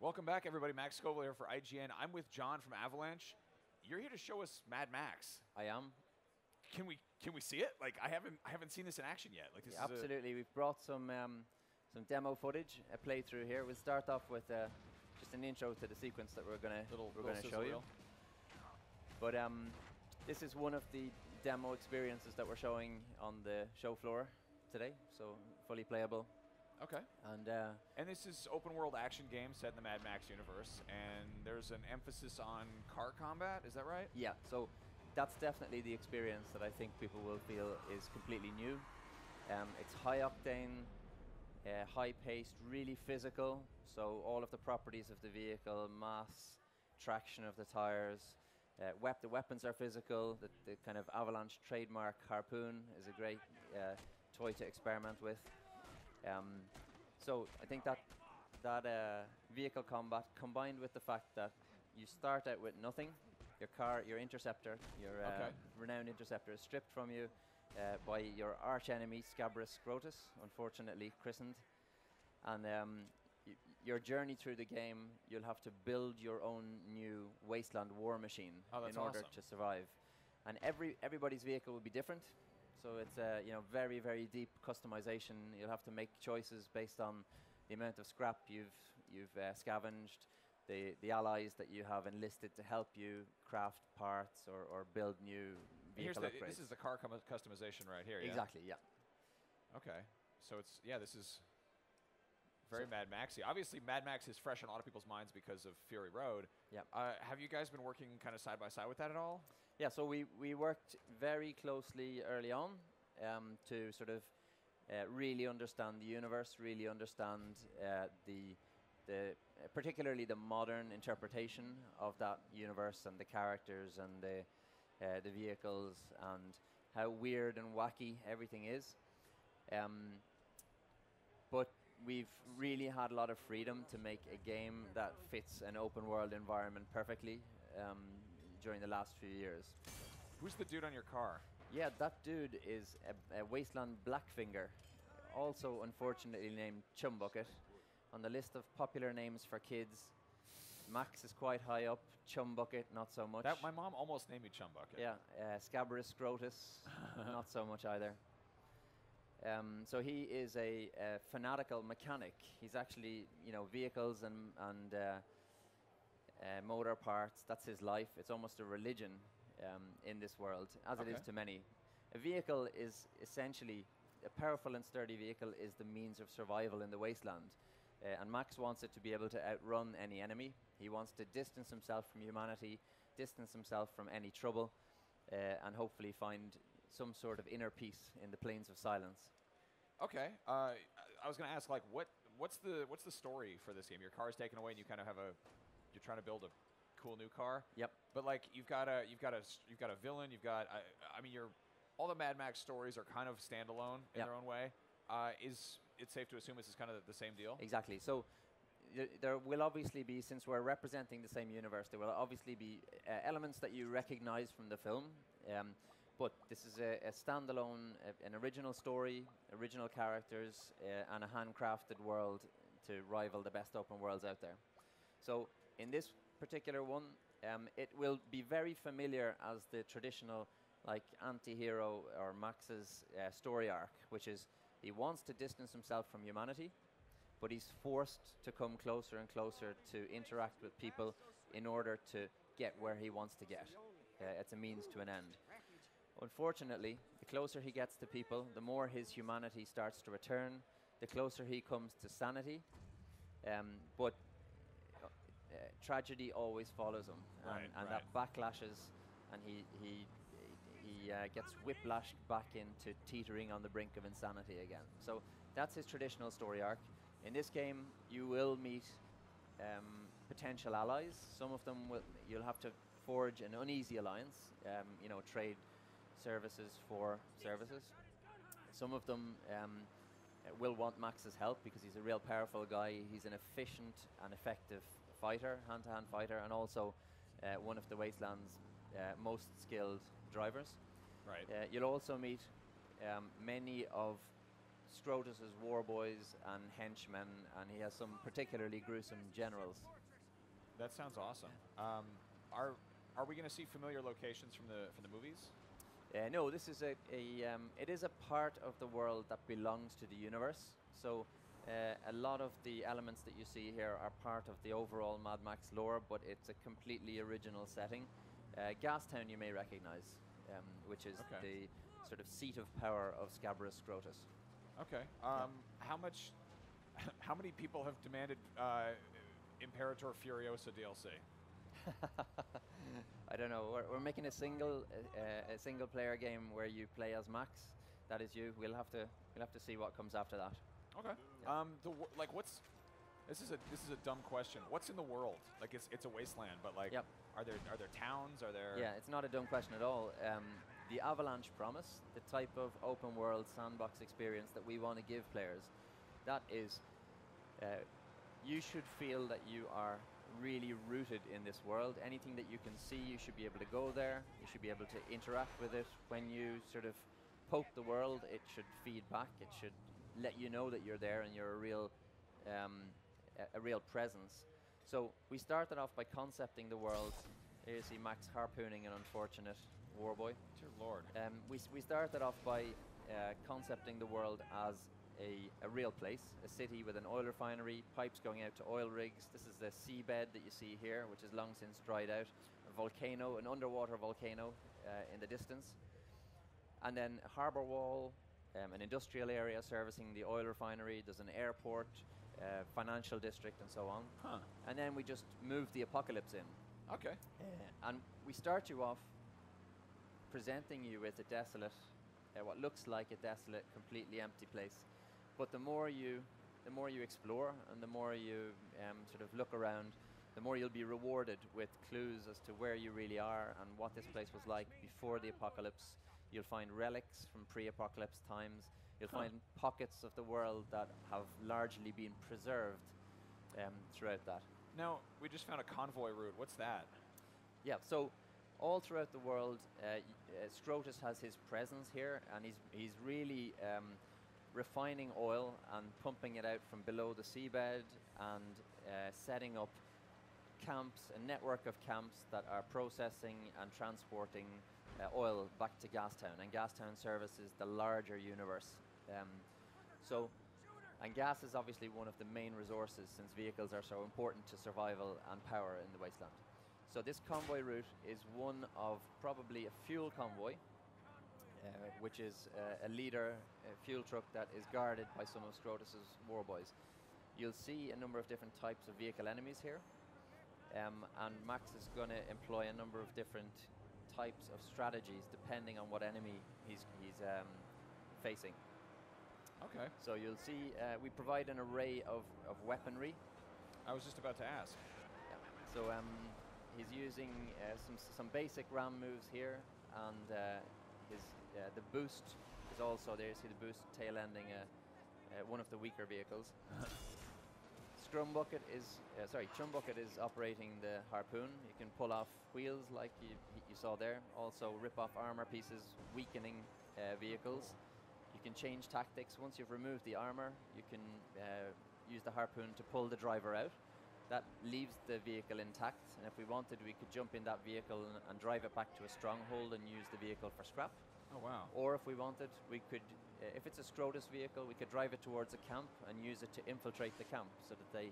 Welcome back, everybody. Max Scoville here for IGN. I'm with John from Avalanche. You're here to show us Mad Max. I am. Can we see it? Like I haven't seen this in action yet. Like this Yeah, is absolutely. We've brought some demo footage, a playthrough here. We'll start off with just an intro to the sequence that we're gonna show you. But this is one of the demo experiences that we're showing on the show floor today. So fully playable. Okay. And this is open world action game set in the Mad Max universe, and there's an emphasis on car combat. Is that right? yeah, so that's definitely the experience that I think people will feel is completely new. It's high octane, high paced, really physical. So all of the properties of the vehicle, mass, traction of the tires, the weapons are physical. The kind of Avalanche trademark harpoon is a great toy to experiment with. So I think that vehicle combat, combined with the fact that you start out with nothing, your interceptor, your renowned interceptor, is stripped from you by your arch enemy Scabrous Scrotus, unfortunately christened, and your journey through the game, you'll have to build your own new wasteland war machine in order to survive, and everybody's vehicle will be different. So it's very, very deep customization. You'll have to make choices based on the amount of scrap you've scavenged, the allies that you have enlisted to help you craft parts or build new vehicle upgrades. This is the car customization right here. Exactly. Yeah. Okay. So this is very Mad Maxy. Obviously, Mad Max is fresh in a lot of people's minds because of Fury Road. Yeah. Have you guys been working kind of side by side with that at all? Yeah. So we worked very closely early on to sort of really understand the universe, really understand particularly the modern interpretation of that universe and the characters and the vehicles and how weird and wacky everything is. But we've really had a lot of freedom to make a game that fits an open world environment perfectly during the last few years. Who's the dude on your car? Yeah, that dude is a Wasteland Blackfinger, also unfortunately named Chumbucket. On the list of popular names for kids, Max is quite high up, Chumbucket not so much. My mom almost named me Chumbucket. Yeah, Scabrous Scrotus, not so much either. So he is a fanatical mechanic. He's actually, vehicles and motor parts, that's his life. It's almost a religion in this world, as it is to many. A vehicle is essentially, a powerful and sturdy vehicle is the means of survival in the wasteland. And Max wants it to be able to outrun any enemy. He wants to distance himself from humanity, distance himself from any trouble, and hopefully find some sort of inner peace in the plains of silence. Okay, I was going to ask, like, what's the story for this game? Your car's taken away, and you kind of you're trying to build a cool new car. Yep. But like, you've got a villain. You've got, I mean, all the Mad Max stories are kind of standalone in their own way. Is it safe to assume this is kind of the same deal? Exactly. So there will obviously be, since we're representing the same universe, there will obviously be elements that you recognize from the film. But this is a standalone, an original story, original characters, and a handcrafted world to rival the best open worlds out there. So in this particular one, it will be very familiar as the traditional, like, anti-hero or Max's story arc, which is he wants to distance himself from humanity, but he's forced to come closer and closer to interact with people in order to get where he wants to get. It's a means to an end. Unfortunately, the closer he gets to people, the more his humanity starts to return, the closer he comes to sanity. But tragedy always follows him, and that backlashes, and he gets whiplashed back into teetering on the brink of insanity again. So that's his traditional story arc. In this game, you will meet potential allies. Some of them you'll have to forge an uneasy alliance, trade services for services. Some of them will want Max's help because he's a real powerful guy. He's an efficient and effective fighter, hand-to-hand fighter, and also one of the Wasteland's most skilled drivers. Right. You'll also meet many of Scrotus's war boys and henchmen, and he has some particularly gruesome generals. That sounds awesome. Are we going to see familiar locations from the movies? No, this is it is a part of the world that belongs to the universe. So a lot of the elements that you see here are part of the overall Mad Max lore, but it's a completely original setting. Gastown you may recognize, which is the sort of seat of power of Scabrous Scrotus. Okay. How many people have demanded Imperator Furiosa DLC? I don't know. We're making a single player game where you play as Max. That is you. We'll have to see what comes after that. Okay. Yeah. This is a dumb question. What's in the world? Like it's a wasteland, but like are there towns? Are there? Yeah, it's not a dumb question at all. The Avalanche promise, the type of open world sandbox experience that we want to give players, that is, you should feel that you are really rooted in this world. Anything that you can see, you should be able to go there. You should be able to interact with it. When you sort of poke the world, it should feed back. It should let you know that you're there and you're a real presence. So we started off by concepting the world. Here you see Max harpooning an unfortunate warboy. Dear Lord. We started off by concepting the world as a real place, a city with an oil refinery, pipes going out to oil rigs. This is the seabed that you see here, which is long since dried out. A volcano, an underwater volcano in the distance. And then a harbour wall, an industrial area servicing the oil refinery. There's an airport, financial district, and so on. Huh. And then we just move the apocalypse in. Okay. And we start you off presenting you with a desolate, what looks like a desolate, completely empty place. But the more you explore and the more you sort of look around, the more you'll be rewarded with clues as to where you really are and what this place was like before the apocalypse. You'll find relics from pre-apocalypse times. You'll find pockets of the world that have largely been preserved throughout that. Now, we just found a convoy route. What's that? Yeah, so all throughout the world, Scrotus has his presence here, and he's really refining oil and pumping it out from below the seabed and setting up camps, a network of camps that are processing and transporting oil back to Gastown. And Gastown services the larger universe. And gas is obviously one of the main resources, since vehicles are so important to survival and power in the wasteland. So this convoy route is one of probably a fuel convoy, which is a leader fuel truck that is guarded by some of Scrotus's warboys. You'll see a number of different types of vehicle enemies here, and Max is going to employ a number of different types of strategies depending on what enemy he's facing. Okay. So you'll see we provide an array of weaponry. I was just about to ask. Yeah. So he's using some basic ram moves here, and the boost is also there. You see the boost tail ending one of the weaker vehicles. Chumbucket is operating the harpoon. You can pull off wheels like you saw there. Also rip off armor pieces, weakening vehicles. You can change tactics. Once you've removed the armor, you can use the harpoon to pull the driver out. That leaves the vehicle intact, and if we wanted, we could jump in that vehicle and drive it back to a stronghold and use the vehicle for scrap. Oh, wow. Or if we wanted, we could, if it's a Scrotus vehicle, we could drive it towards a camp and use it to infiltrate the camp so that they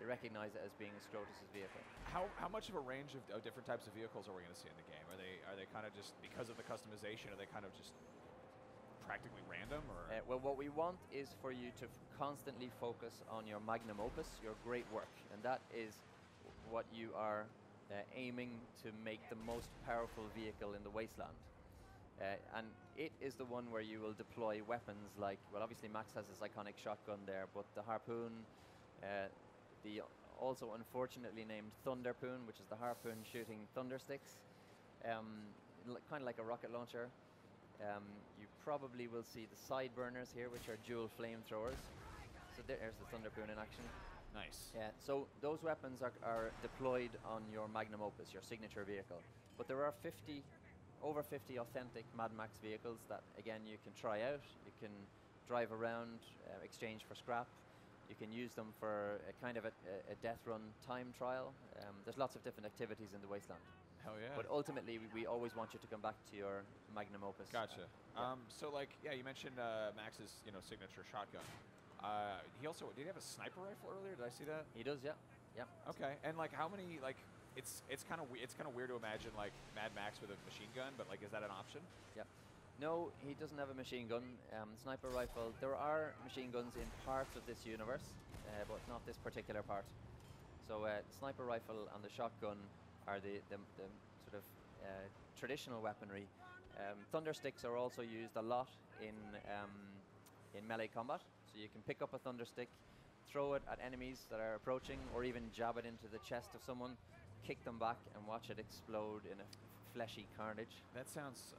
recognize it as being a Scrotus's vehicle. How much of a range of different types of vehicles are we going to see in the game? Are they kind of just, because of the customization, are they kind of just practically random? Or? Well, what we want is for you to constantly focus on your magnum opus, your great work, and that is what you are aiming to make the most powerful vehicle in the wasteland. And it is the one where you will deploy weapons like, well, obviously Max has his iconic shotgun there, but the harpoon, the also unfortunately named Thunderpoon, which is the harpoon shooting thunder sticks, kind of like a rocket launcher. You probably will see the side burners here, which are dual flamethrowers. So there's the Thunderpoon in action. Nice. Yeah. So those weapons are deployed on your magnum opus, your signature vehicle. But there are over 50 authentic Mad Max vehicles that, again, you can try out. You can drive around, exchange for scrap. You can use them for a kind of a death run time trial. There's lots of different activities in the Wasteland. Hell yeah. But ultimately, we always want you to come back to your magnum opus. Gotcha. Yeah. So like, yeah, you mentioned Max's, signature shotgun. He also did he have a sniper rifle earlier? Did I see that? He does, yeah. Okay. And like, how many like? It's kind of weird to imagine like Mad Max with a machine gun, but like, is that an option? Yeah. No, he doesn't have a machine gun. Sniper rifle. There are machine guns in parts of this universe, but not this particular part. So sniper rifle and the shotgun are the sort of traditional weaponry. Thunder sticks are also used a lot in melee combat. So you can pick up a thunder stick, throw it at enemies that are approaching, or even jab it into the chest of someone, kick them back, and watch it explode in a fleshy carnage. That sounds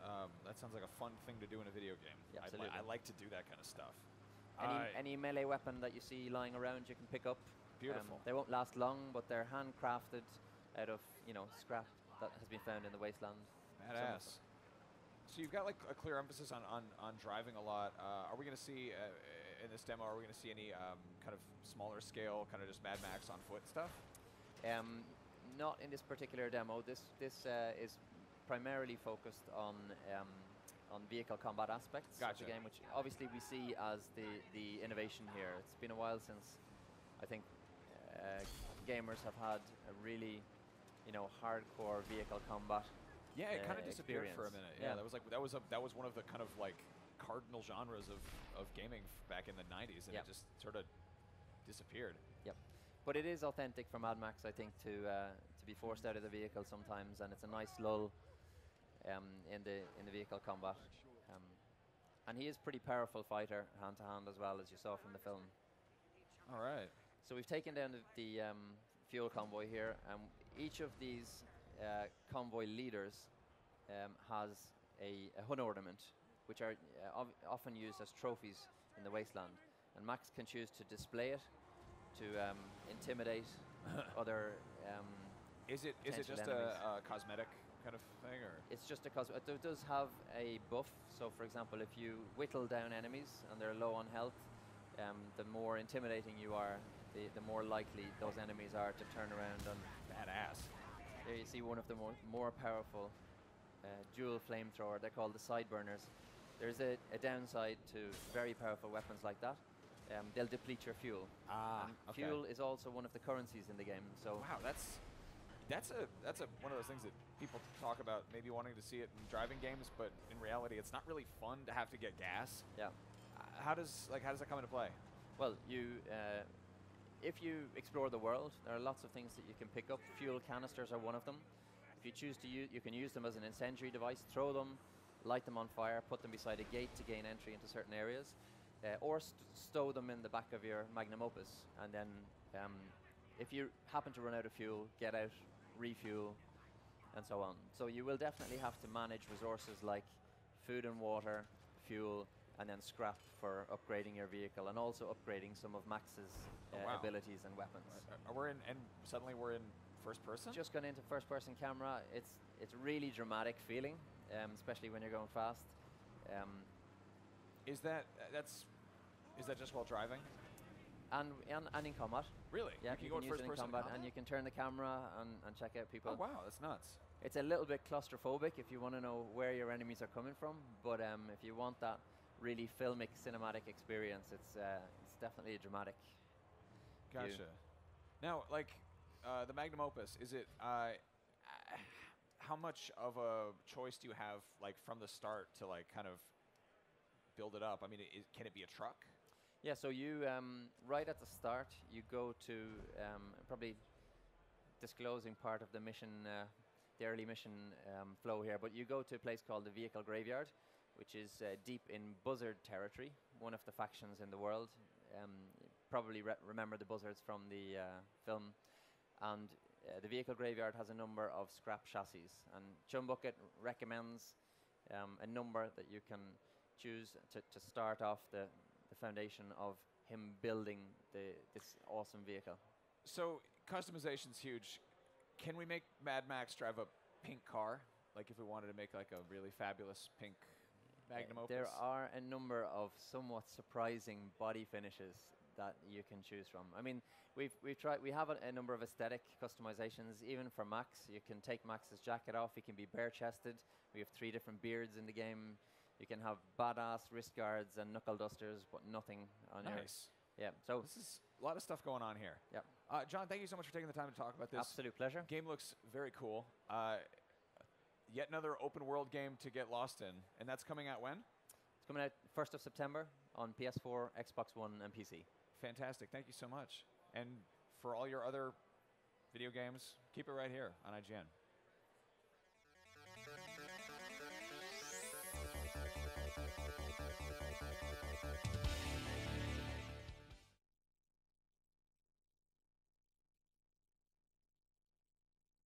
like a fun thing to do in a video game. Yeah, absolutely. I like to do that kind of stuff. Any melee weapon that you see lying around, you can pick up. Beautiful. They won't last long, but they're handcrafted out of scrap that has been found in the wasteland. Badass. So you've got like a clear emphasis on driving a lot. Are we going to see in this demo? Are we going to see any kind of smaller scale, kind of just Mad Max on foot stuff? Not in this particular demo. This is primarily focused on vehicle combat aspects of the game, which obviously we see as the innovation here. It's been a while since I think gamers have had a really hardcore vehicle combat. Yeah, it kind of disappeared for a minute. Yeah, that was one of the kind of like cardinal genres of gaming back in the 90s, and it just sort of disappeared. Yep. But it is authentic for Mad Max, I think, to be forced out of the vehicle sometimes, and it's a nice lull in the vehicle combat. And he is pretty powerful fighter, hand to hand as well, as you saw from the film. All right. So we've taken down the fuel convoy here, and each of these convoy leaders has a hood ornament, which are often used as trophies in the wasteland. And Max can choose to display it to intimidate other. Is it just enemies. a cosmetic kind of thing, or? It's just a cosmetic. It does have a buff. So, for example, if you whittle down enemies and they're low on health, the more intimidating you are, the more likely those enemies are to turn around and. Badass. There you see one of the more powerful dual flamethrower. They're called the sideburners. There's a downside to very powerful weapons like that. They'll deplete your fuel. Okay. Fuel is also one of the currencies in the game. So wow, that's one of those things that people talk about maybe wanting to see it in driving games, but in reality, it's not really fun to have to get gas. Yeah. How does that come into play? Well, if you explore the world, there are lots of things that you can pick up. Fuel canisters are one of them. If you choose to use, you can use them as an incendiary device, throw them, light them on fire, put them beside a gate to gain entry into certain areas, or stow them in the back of your magnum opus. And then if you happen to run out of fuel, get out, refuel, and so on. So you will definitely have to manage resources like food and water, fuel, and then scrap for upgrading your vehicle, and also upgrading some of Max's abilities and weapons. And suddenly we're in first person? Just gone into first person camera. It's really dramatic feeling, especially when you're going fast. Is that just while driving? And in combat. Really? Yeah, you can go in first person combat, and you can turn the camera and check out people. Oh wow, that's nuts. It's a little bit claustrophobic if you want to know where your enemies are coming from, but if you want that really filmic cinematic experience, it's definitely a dramatic Gotcha. view. Now, like the magnum opus, is it how much of a choice do you have, like from the start, to like kind of build it up? I mean, can it be a truck? Yeah, so you right at the start, you go to probably disclosing part of the mission, the early mission flow here, but you go to a place called the Vehicle Graveyard, which is deep in Buzzard territory, one of the factions in the world. Probably remember the Buzzards from the film. And the Vehicle Graveyard has a number of scrap chassis, and Chumbucket recommends a number that you can choose to start off the foundation of him building this awesome vehicle. So customization's huge. Can we make Mad Max drive a pink car? Like if we wanted to make like a really fabulous pink Magnum Opus? There are a number of somewhat surprising body finishes that you can choose from. I mean, we have a number of aesthetic customizations, even for Max. You can take Max's jacket off. He can be bare-chested. We have 3 different beards in the game. You can have badass wrist guards and knuckle dusters, but nothing on your... Nice. Yeah, so... This is a lot of stuff going on here. Yeah. John, thank you so much for taking the time to talk about this. Absolute pleasure. Game looks very cool. Yet another open world game to get lost in. And that's coming out when? It's coming out 1st of September on PS4, Xbox One, and PC. Fantastic. Thank you so much. And for all your other video games, keep it right here on IGN.